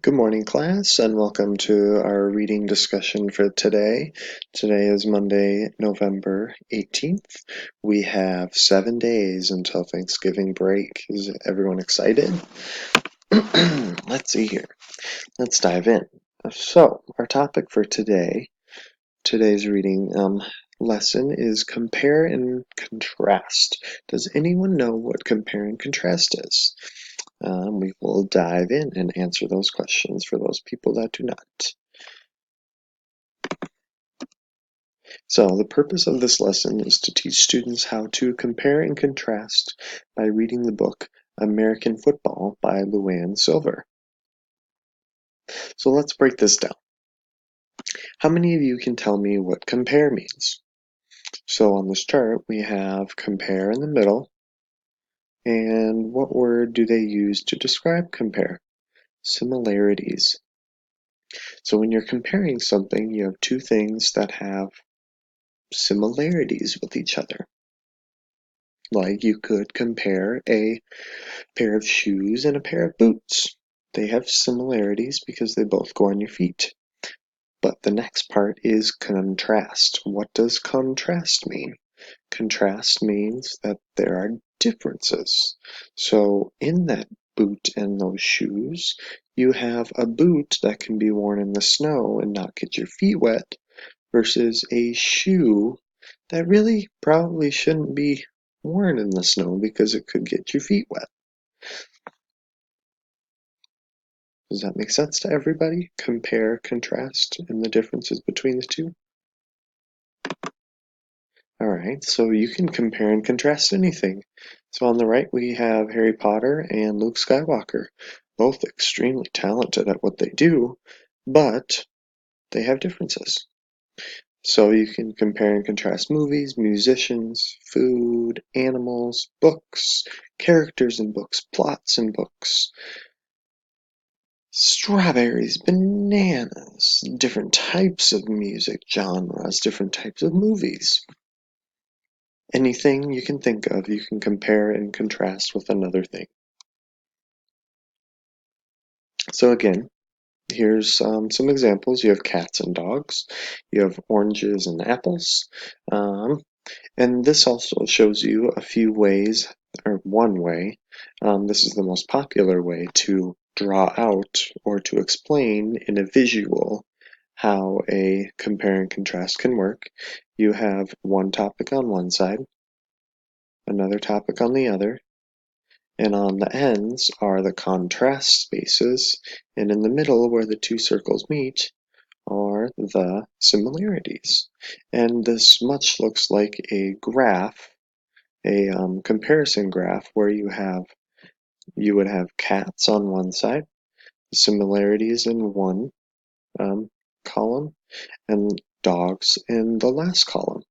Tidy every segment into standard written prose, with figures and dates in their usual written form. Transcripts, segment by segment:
Good morning, class, and welcome to our reading discussion for today. Today is Monday, November 18th. We have 7 days until Thanksgiving break. Is everyone excited? Let's see here. Let's dive in. So, our topic for today's reading lesson is compare and contrast. Does anyone know what compare and contrast is? We will dive in and answer those questions for those people that do not. So the purpose of this lesson is to teach students how to compare and contrast by reading the book American Football by Luann Silver. So let's break this down. How many of you can tell me what compare means? So on this chart we have compare in the middle, and what word do they use to describe compare? Similarities. So when you're comparing something, you have two things that have similarities with each other. Like you could compare a pair of shoes and a pair of boots. They have similarities because they both go on your feet. But the next part is contrast. What does contrast mean? Contrast means that there are differences. So in that boot and those shoes, you have a boot that can be worn in the snow and not get your feet wet versus a shoe that really probably shouldn't be worn in the snow because it could get your feet wet. Does that make sense to everybody? Compare, contrast, and the differences between the two? Alright, so you can compare and contrast anything. So on the right we have Harry Potter and Luke Skywalker, both extremely talented at what they do, but they have differences. So you can compare and contrast movies, musicians, food, animals, books, characters in books, plots in books, strawberries, bananas, different types of music genres, different types of movies. Anything you can think of, you can compare and contrast with another thing. So again, here's some examples. You have cats and dogs. You have oranges and apples. And this also shows you a few ways, or one way. This is the most popular way to draw out or to explain in a visual how a compare and contrast can work. You have one topic on one side, another topic on the other, and on the ends are the contrast spaces, and in the middle where the two circles meet are the similarities. And this much looks like a graph, a comparison graph where you would have cats on one side, similarities in one column, and dogs in the last column.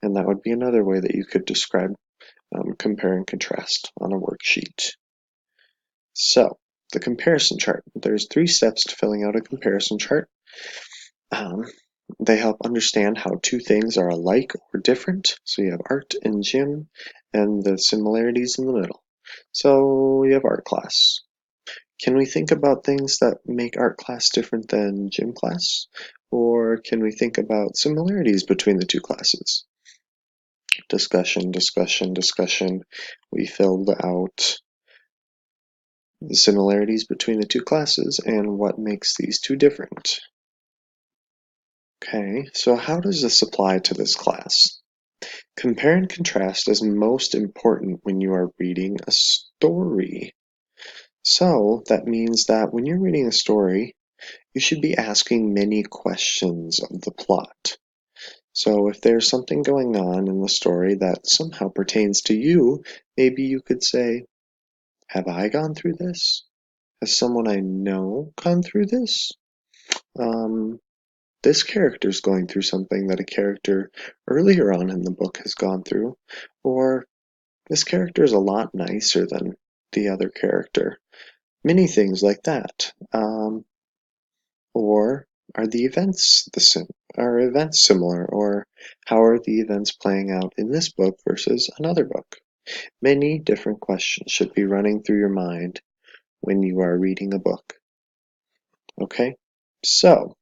And that would be another way that you could describe compare and contrast on a worksheet. So, the comparison chart. There's 3 steps to filling out a comparison chart. They help understand how two things are alike or different. So you have art and gym, and the similarities in the middle. So you have art class. Can we think about things that make art class different than gym class? Or can we think about similarities between the two classes? Discussion, discussion, discussion. We filled out the similarities between the two classes and what makes these two different. Okay, so how does this apply to this class? Compare and contrast is most important when you are reading a story. So that means that when you're reading a story, you should be asking many questions of the plot. So if there's something going on in the story that somehow pertains to you, maybe you could say, have I gone through this? Has someone I know gone through this? This character's going through something that a character earlier on in the book has gone through, or this character is a lot nicer than the other character. Many things like that. Or are the events are events similar, or how are the events playing out in this book versus another book? Many different questions should be running through your mind when you are reading a book. Okay, so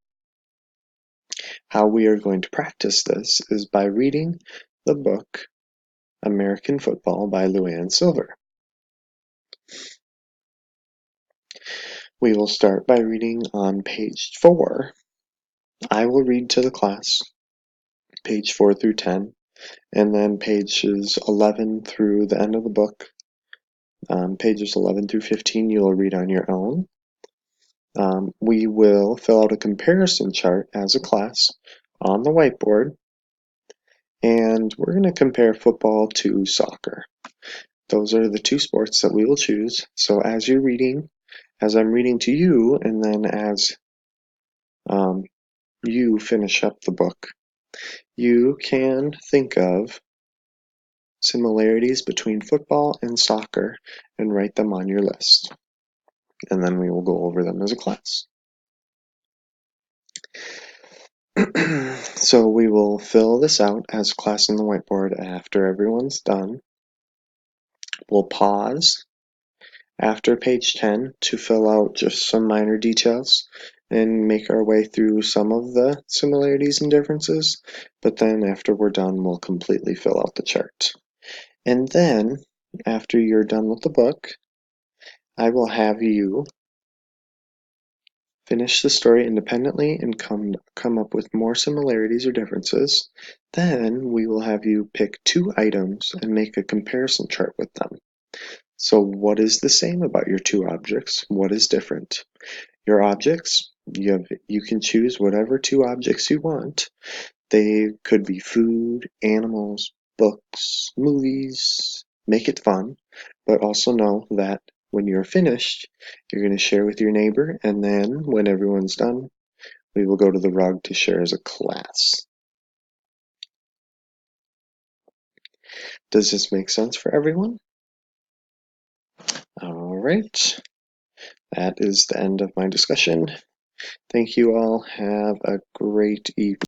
how we are going to practice this is by reading the book American Football by Luann Silver. We will start by reading on page 4. I will read to the class page 4 through 10, and then pages 11 through the end of the book. Pages 11 through 15 you will read on your own. We will fill out a comparison chart as a class on the whiteboard, and we're going to compare football to soccer. Those are the two sports that we will choose. So as you're reading, as I'm reading to you, and then as you finish up the book, you can think of similarities between football and soccer and write them on your list. And then we will go over them as a class. So we will fill this out as class on the whiteboard after everyone's done. We'll pause after page 10 to fill out just some minor details and make our way through some of the similarities and differences, but then after we're done, we'll completely fill out the chart. And then, after you're done with the book, I will have you finish the story independently and come up with more similarities or differences. Then we will have you pick 2 items and make a comparison chart with them. So what is the same about your 2 objects? What is different? Your objects, you can choose whatever 2 objects you want. They could be food, animals, books, movies. Make it fun, but also know that when you're finished, you're going to share with your neighbor, and then when everyone's done, we will go to the rug to share as a class. Does this make sense for everyone? All right, that is the end of my discussion. Thank you all. Have a great evening.